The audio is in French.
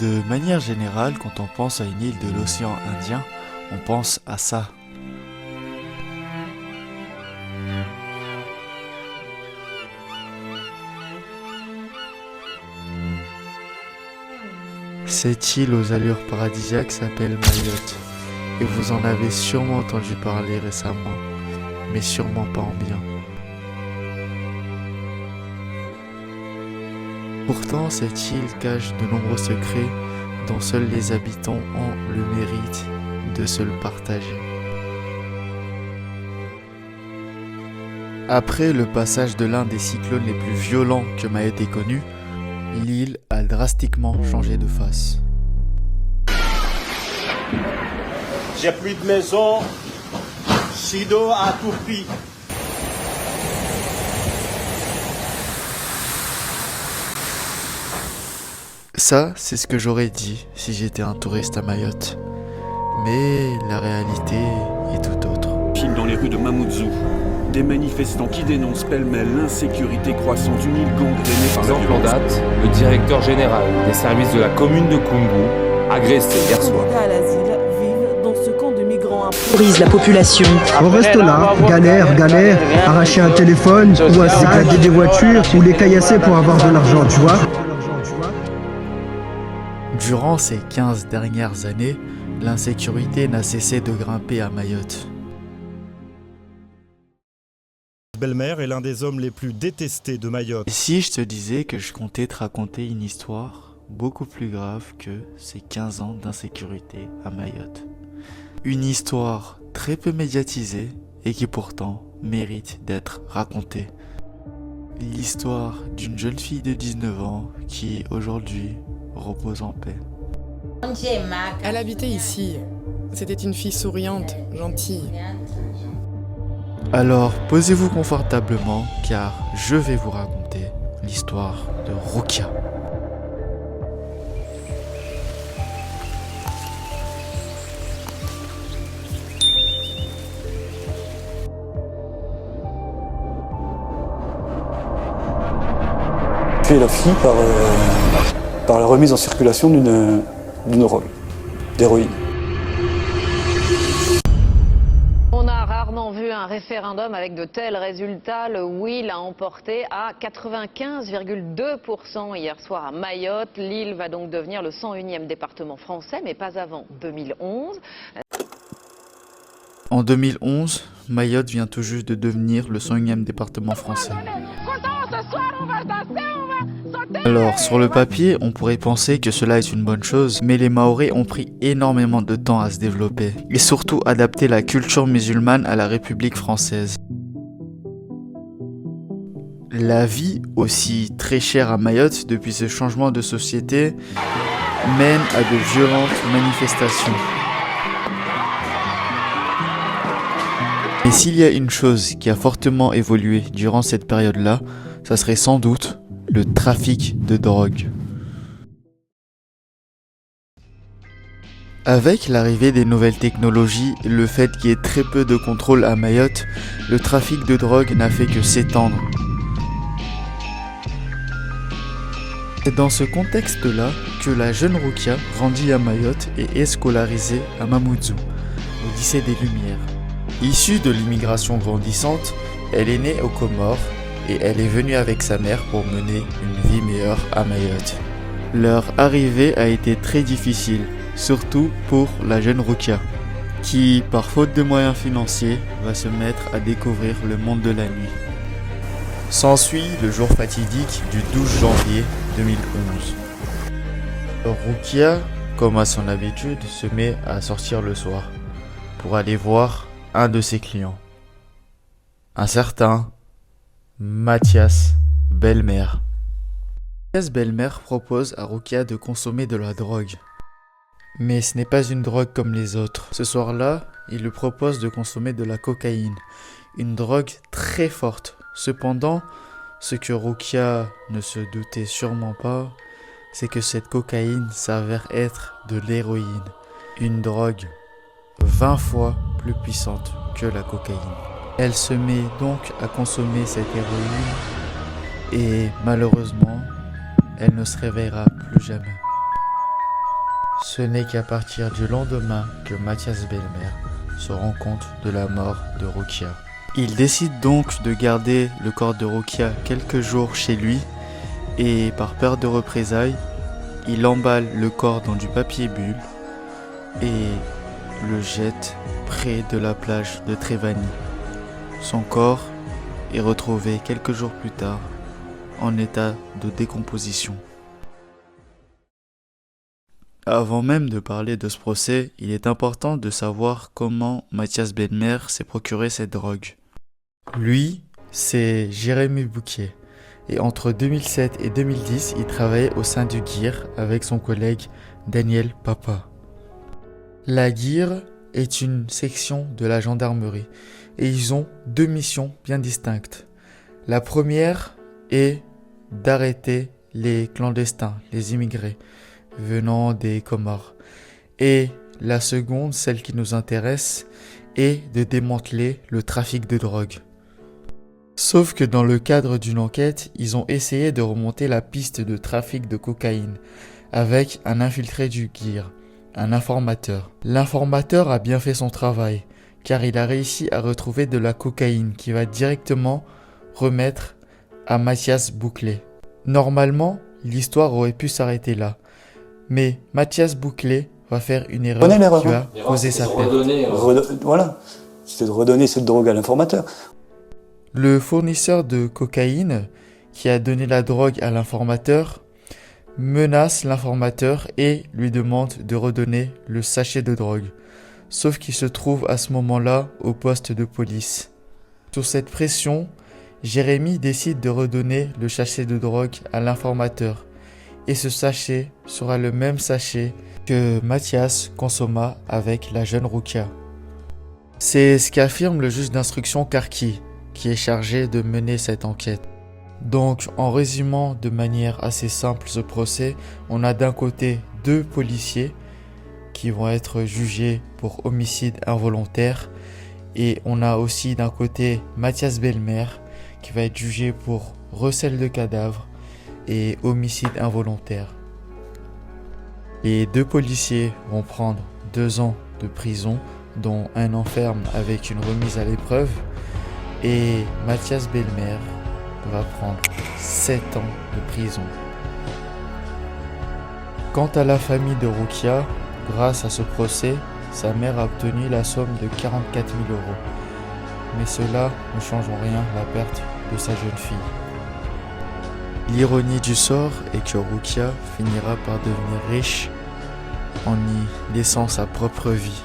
De manière générale, quand on pense à une île de l'océan Indien, on pense à ça. Cette île aux allures paradisiaques s'appelle Mayotte, et vous en avez sûrement entendu parler récemment, mais sûrement pas en bien. Pourtant, cette île cache de nombreux secrets dont seuls les habitants ont le mérite de se le partager. Après le passage de l'un des cyclones les plus violents que Mayotte ait connu, l'île a drastiquement changé de face. J'ai plus de maison, Sido a tout pris. Ça, c'est ce que j'aurais dit si j'étais un touriste à Mayotte. Mais la réalité est tout autre. Dans les rues de Mamoudzou, des manifestants qui dénoncent pêle-mêle l'insécurité croissante d'une île gangrénée par la Exemple en violence. date, le directeur général des services de la commune de Kungu, agressé hier soir. Candidats à l'asile vivent dans ce camp de migrants Autorise la population. On reste là, galère, arracher un téléphone, ou à saccager des voitures, ou les caillasser pour avoir de l'argent, tu vois. Durant ces 15 dernières années, l'insécurité n'a cessé de grimper à Mayotte. Belmer est l'un des hommes les plus détestés de Mayotte. Et si je te disais que je comptais te raconter une histoire beaucoup plus grave que ces 15 ans d'insécurité à Mayotte. Une histoire très peu médiatisée et qui pourtant mérite d'être racontée. L'histoire d'une jeune fille de 19 ans qui aujourd'hui repose en paix. Elle habitait ici. C'était une fille souriante, gentille. Alors posez-vous confortablement car je vais vous raconter l'histoire de Roukia. Tuer la fille par la remise en circulation d'une drogue, d'héroïne. On a rarement vu un référendum avec de tels résultats. Le oui l'a emporté à 95,2% hier soir à Mayotte. L'île va donc devenir le 101e département français, mais pas avant 2011. En 2011, Mayotte vient tout juste de devenir le 101e département français. Alors, sur le papier, on pourrait penser que cela est une bonne chose, mais les Mahorais ont pris énormément de temps à se développer, et surtout adapter la culture musulmane à la République française. La vie, aussi très chère à Mayotte depuis ce changement de société, mène à de violentes manifestations. Et s'il y a une chose qui a fortement évolué durant cette période-là, ça serait sans doute le trafic de drogue. Avec l'arrivée des nouvelles technologies et le fait qu'il y ait très peu de contrôle à Mayotte, le trafic de drogue n'a fait que s'étendre. C'est dans ce contexte-là que la jeune Roukia grandit à Mayotte et est scolarisée à Mamoudzou, au lycée des Lumières. Issue de l'immigration grandissante, elle est née aux Comores et elle est venue avec sa mère pour mener une vie meilleure à Mayotte. Leur arrivée a été très difficile, surtout pour la jeune Roukia, qui, par faute de moyens financiers, va se mettre à découvrir le monde de la nuit. S'ensuit le jour fatidique du 12 janvier 2011. Roukia, comme à son habitude, se met à sortir le soir pour aller voir un de ses clients. Un certain Mathias Belmer. Mathias Belmer propose à Roukia de consommer de la drogue. Mais ce n'est pas une drogue comme les autres. Ce soir-là, il lui propose de consommer de la cocaïne, une drogue très forte. Cependant, ce que Roukia ne se doutait sûrement pas, c'est que cette cocaïne s'avère être de l'héroïne, une drogue 20 fois plus puissante que la cocaïne. Elle se met donc à consommer cette héroïne et malheureusement, elle ne se réveillera plus jamais. Ce n'est qu'à partir du lendemain que Mathias Belmer se rend compte de la mort de Rukia. Il décide donc de garder le corps de Rukia quelques jours chez lui et par peur de représailles, il emballe le corps dans du papier bulle et le jette près de la plage de Trevani. Son corps est retrouvé quelques jours plus tard en état de décomposition. Avant même de parler de ce procès, il est important de savoir comment Mathias Belmer s'est procuré cette drogue. Lui, c'est Jérémy Bouquet. Et entre 2007 et 2010, il travaillait au sein du GIR avec son collègue Daniel Papa. La GIR est une section de la gendarmerie et ils ont deux missions bien distinctes. La première est d'arrêter les clandestins, les immigrés venant des Comores. Et la seconde, celle qui nous intéresse, est de démanteler le trafic de drogue. Sauf que dans le cadre d'une enquête, ils ont essayé de remonter la piste de trafic de cocaïne avec un infiltré du GIR, un informateur. L'informateur a bien fait son travail car il a réussi à retrouver de la cocaïne qui va directement remettre à Mathias Bouclet. Normalement, l'histoire aurait pu s'arrêter là. Mais Mathias Bouclet va faire une erreur qui va causer sa perte. Voilà, c'était de redonner cette drogue à l'informateur. Le fournisseur de cocaïne qui a donné la drogue à l'informateur menace l'informateur et lui demande de redonner le sachet de drogue. Sauf qu'il se trouve à ce moment-là au poste de police. Sous cette pression, Jérémy décide de redonner le sachet de drogue à l'informateur. Et ce sachet sera le même sachet que Mathias consomma avec la jeune Rukia. C'est ce qu'affirme le juge d'instruction Karki, qui est chargé de mener cette enquête. Donc, en résumant de manière assez simple ce procès, on a d'un côté deux policiers qui vont être jugés pour homicide involontaire et on a aussi d'un côté Mathias Belmer qui va être jugé pour recel de cadavres et homicide involontaire. Les deux policiers vont prendre 2 ans de prison, dont 1 an ferme avec une remise à l'épreuve, et Mathias Belmer va prendre 7 ans de prison. Quant à la famille de Rukia, grâce à ce procès, sa mère a obtenu la somme de 44 000 €. Mais cela ne change en rien la perte de sa jeune fille. L'ironie du sort est que Rukia finira par devenir riche en y laissant sa propre vie.